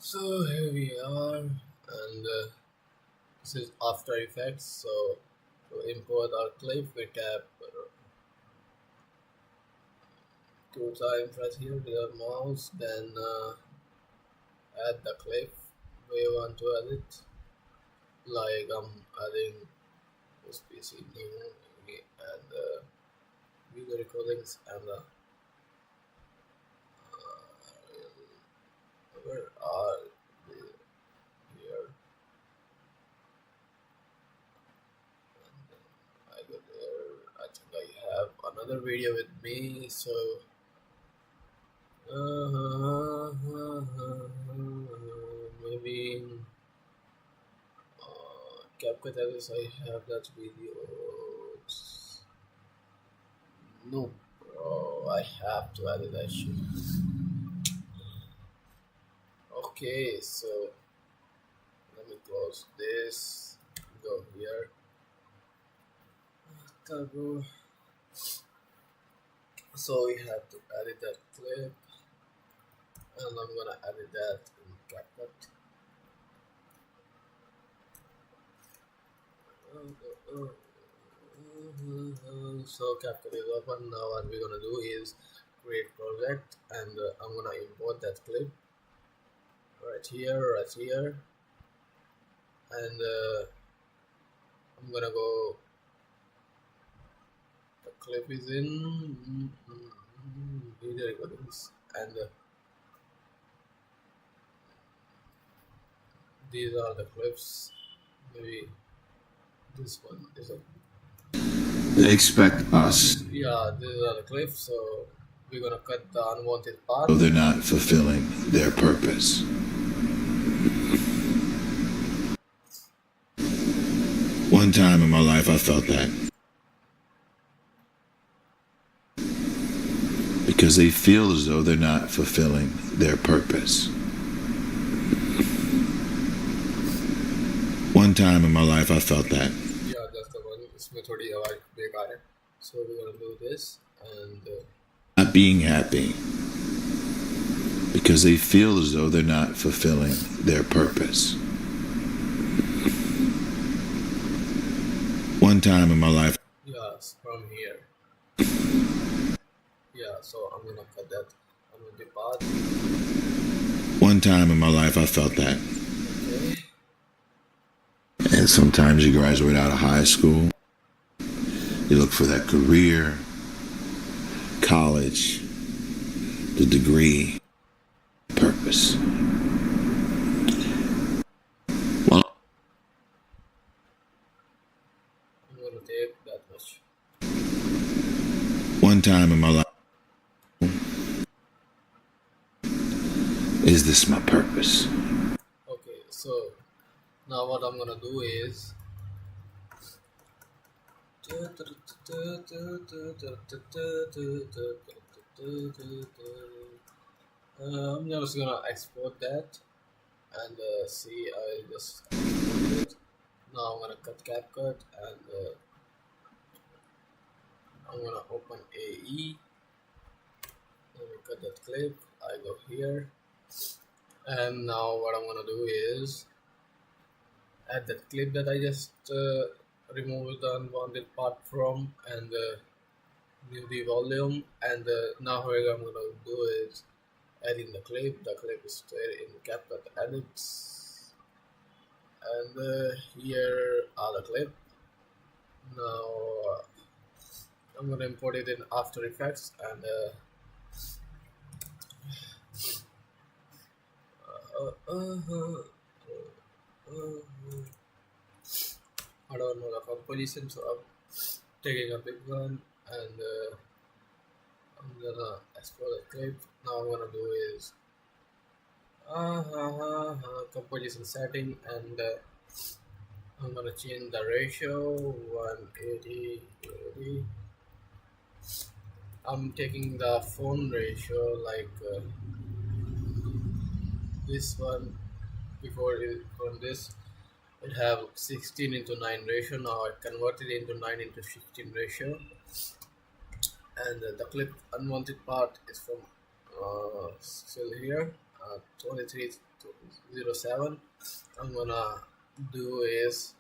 So here we are, and this is After Effects. So to import our clip, we tap two times right here with our mouse, then add the clip we want to add it. Like I'm adding this PC new, we add the video recordings and where are they here? I go there. I think I have another video with me, so maybe CapCut as I have that video. No, bro, I have to edit that shit. Okay, so let me close this. Go here. Toggle. So we have to edit that clip, and I'm gonna edit that in CapCut. So CapCut is open. Now what we're gonna do is create project, and I'm gonna import that clip right here, and I'm gonna go. The clip is in video recordings, and these are the clips. Maybe this one is a They expect us, yeah. These are the clips. So we're gonna cut the unwanted part. though they're not fulfilling their purpose. One time in my life, I felt that. Because they feel as though they're not fulfilling their purpose. One time in my life, I felt that. Yeah, that's the one. इसमें थोड़ी आवाज बेकार है. So we're gonna do this and Not being happy. Because they feel as though they're not fulfilling their purpose. One time in my life, yes, from here. Yeah, so I'm gonna cut that unwanted part. one time in my life, I felt that. Okay. And sometimes you graduate out of high school, you look for that career, college, the degree, purpose. Well, I'm gonna take that much. one time in my life, is this my purpose? Okay, so now what I'm gonna do is I'm just gonna export that and see. I just exported it. Now I'm gonna cut CapCut and I'm gonna open AE. Let me cut that clip. I go here, and now what I'm gonna do is add that clip that I just removed the unwanted part from, and new the volume. And now what I'm gonna do is adding the clip. The clip is there in CapCut edits, and here are the clip. Now I'm gonna import it in After Effects, and I don't know the composition, so I'm taking a big one, and I'm gonna export the clip. Now I'm gonna do is composition setting, and I'm gonna change the ratio 180. I'm taking the phone ratio like this one. Before it, from this it have 16:9 ratio. Now I converted it into 9:16 ratio, and the clip unwanted part is from still here 23 07. I'm gonna do is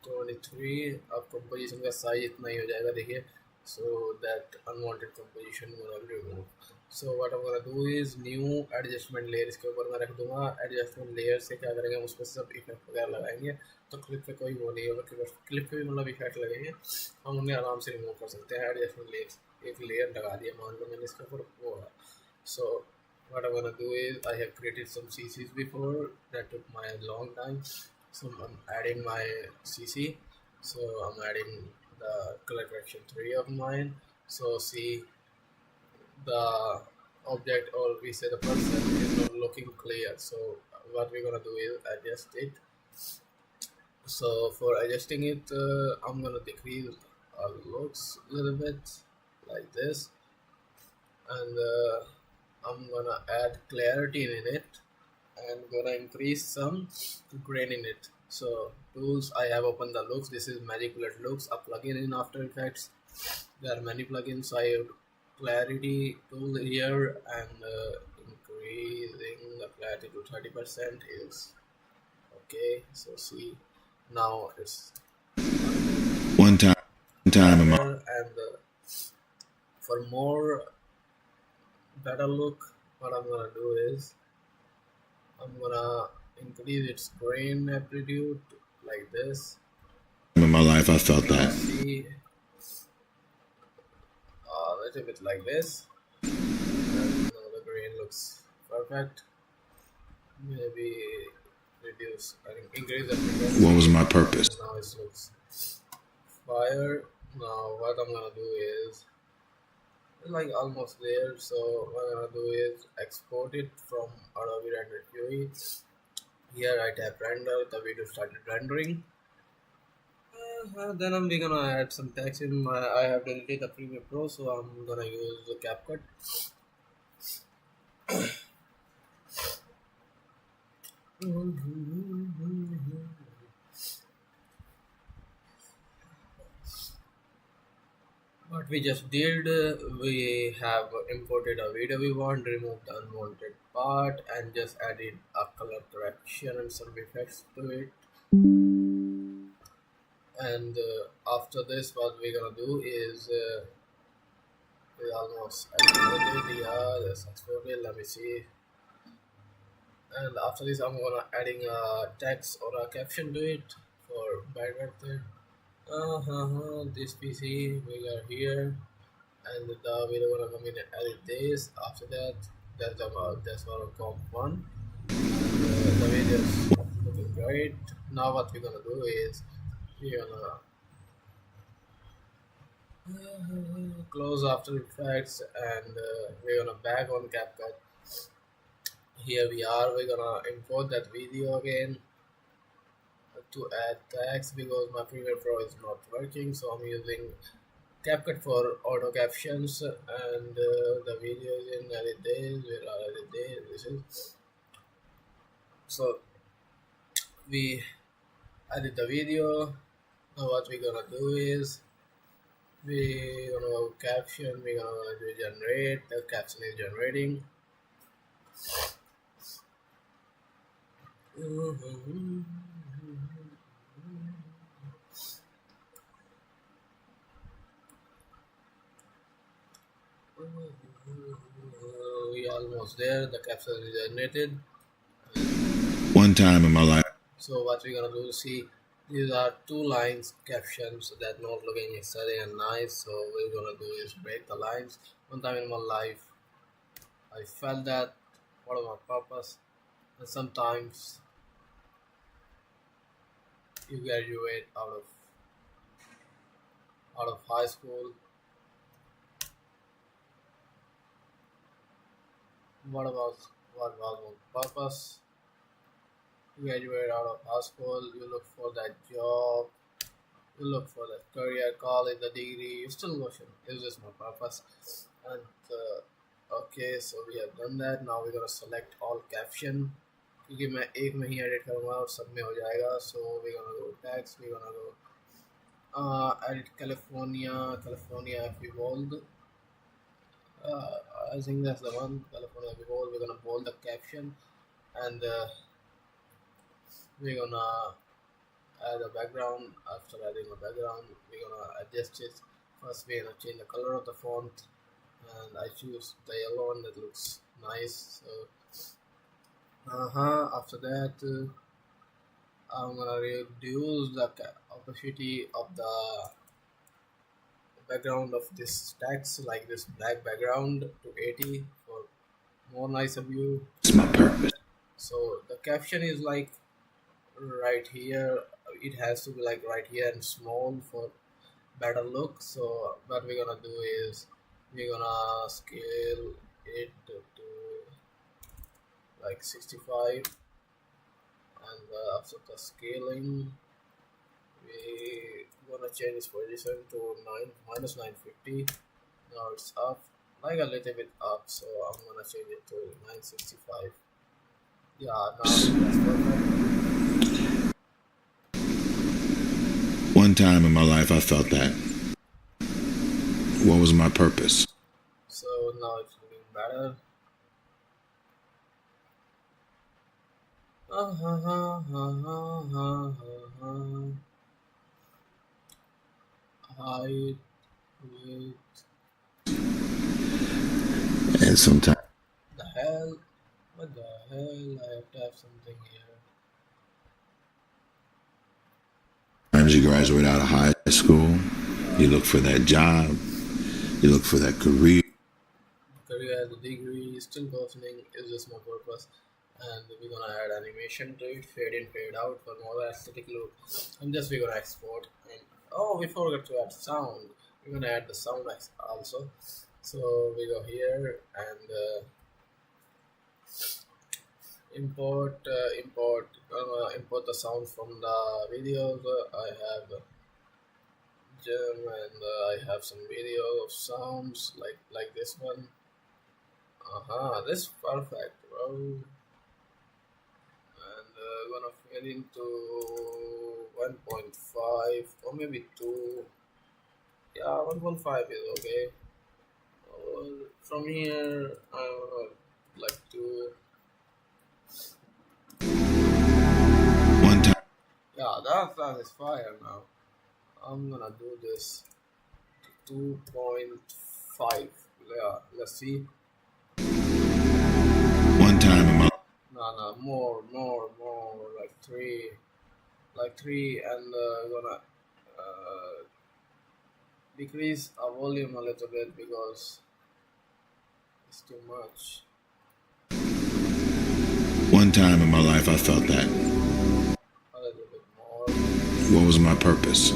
23. अब composition का size इतना ही हो जाएगा देखिए, so that unwanted composition gonna be removed. So what I'm gonna do is new adjustment layer इसके ऊपर मैं रख दूंगा. Adjustment layer से क्या करेंगे, हम उसमें सब इफेक्ट वगैरह लगाएंगे, तो क्लिप पे कोई वो नहीं होगा, क्लिप पे भी मतलब इफेक्ट लगेंगे, हम उन्हें आराम से रिमूव कर सकते हैं. एडजस्टमेंट लेयर एक लेयर लगा दिया, मान लो मैंने इसके ऊपर वो है. So what I'm gonna do is I have created some CCs before that took my long time, so I'm adding my CC. So I'm adding the color correction 3 of mine. So see, the object, or we say the person, is not looking clear. So what we're gonna do is adjust it. So for adjusting it, I'm gonna decrease our looks a little bit like this, and I'm gonna add clarity in it, and gonna increase some grain in it. So tools, I have opened the looks. This is Magic Bullet Looks, a plugin in After Effects. There are many plugins. I have clarity tool here, and increasing the clarity to 30% is okay. So see, now it's One time in my better. And for more better look, what I'm gonna do is I'm gonna increase its grain amplitude like this. life, I felt that. See, a little bit like this. And now the grain looks perfect. Maybe reduce, I think increase the frequency. What was my purpose? Now it looks fire. Now what I'm gonna do is, it's like almost there. So what I'm gonna do is export it from Adobe Render GUI. Here I tap render, the video started rendering. Then I'm gonna add some text in my, I have deleted the Premiere Pro, so I'm gonna use the CapCut. What we just did, we have imported a video we want, removed the unwanted part, and just added a color correction and some effects to it. And after this, what we're gonna do is we almost exported. Yeah, that's exported. Let me see. And after this, I'm gonna adding a text or a caption to it for bandwidth there. This PC we are here, and we're gonna come in and edit this. After that, that's our comp one. The video is looking great. Now what we're gonna do is we're gonna close After Effects, and we're gonna back on CapCut. Here we are. We're gonna import that video again to add text because my Premiere Pro is not working, so I'm using CapCut for auto captions. And the video is in edit days. Where are edit days? This is, so we edit the video. Now what we're gonna do is we're gonna go caption. We're gonna do generate. The caption is generating. We almost there. The caption is generated. One time in my life. So what we're gonna do? See, these are two lines captions that not looking exciting and nice. So what we're gonna do is break the lines. One time in my life, I felt that what is my purpose, and sometimes you graduate out of high school. What was my purpose? You graduate out of high school, you look for that job, you look for that career, college, the degree, you still question, is this my purpose? And okay, so we have done that. Now we're gonna select all caption, क्योंकि मैं एक में ही edit करूँगा और सब में हो जाएगा. So we're gonna go text, we're gonna go edit California if we bold. I think that's the one, California if we bold. We're gonna bold the caption. and we're gonna add a background. After adding a background, we're gonna adjust it. First we're gonna change the color of the font, and I choose the yellow one that looks nice. So after that I'm gonna reduce the opacity of the background of this text, like this black background, to 80 for more nicer view. It's my purpose. So the caption is like right here. It has to be like right here and small for better look. So what we're gonna do is we're gonna scale it to like 65, and after the scaling we gonna change this position to 950. Now it's up like a little bit up, so I'm gonna change it to 965. Yeah, now that's perfect. One time in my life I felt that. What was my purpose? So now it's looking better. Height, width. And sometimes The hell? What the hell? I have to have something here. you graduate out of high school, you look for that job, you look for that career. Career, the degree, still pursuing is just my purpose. And we're gonna add animation to it, fade in, fade out for more aesthetic look. And just we're gonna export. And oh, we forgot to add sound. We're gonna add the sound also. So we go here and import the sound from the videos. I have gem, and I have some video of sounds like this one. This is perfect, bro. And gonna fade into 1.5 or maybe 2. Yeah, 1.5 is okay. From here I would like to. One time, Yeah, that is fire now. I'm gonna do this to 2.5. Yeah, let's see. one time in my No, more, like three, and gonna decrease our volume a little bit because it's too much. one time in my life I felt that. A little bit more. What was my purpose?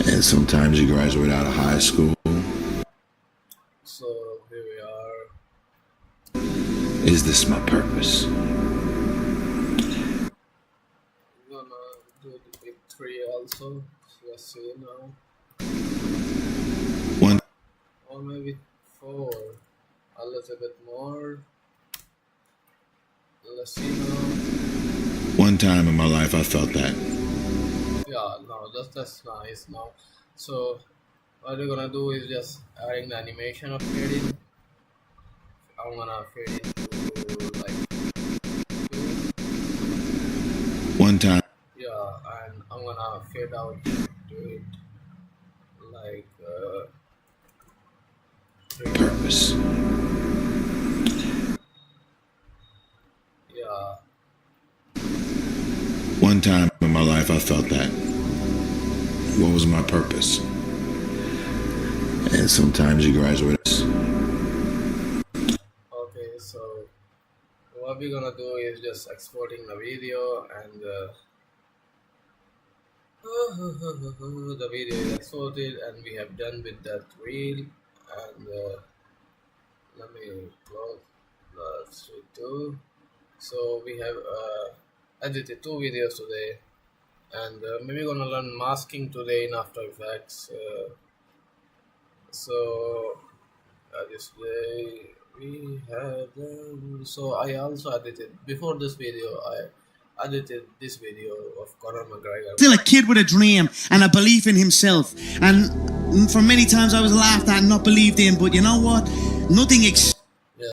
And sometimes you graduate out of high school. So here we are. Is this my purpose? I'm gonna do the big 3 also. Let's see now. One Or maybe 4. A little bit more. Let's see now. one time in my life I felt that. Yeah, no, that's nice now. So what we're gonna do is just adding the animation of fading. I'm gonna fade into like 2. One time, Yeah, and I'm gonna fade out to it like 3. purpose. Yeah, One time in my life I felt that. What was my purpose? And sometimes you graduate. okay, so what we're gonna do is just exporting the video, and the video is exported, and we have done with that reel. And let me close the street too. So we have edited 2 videos today, and maybe gonna learn masking today in After Effects. So this day we have done. So I also edited before this video. I edited this video of Conor McGregor. Still a kid with a dream and a belief in himself. And for many times I was laughed at and not believed in, but you know what? Nothing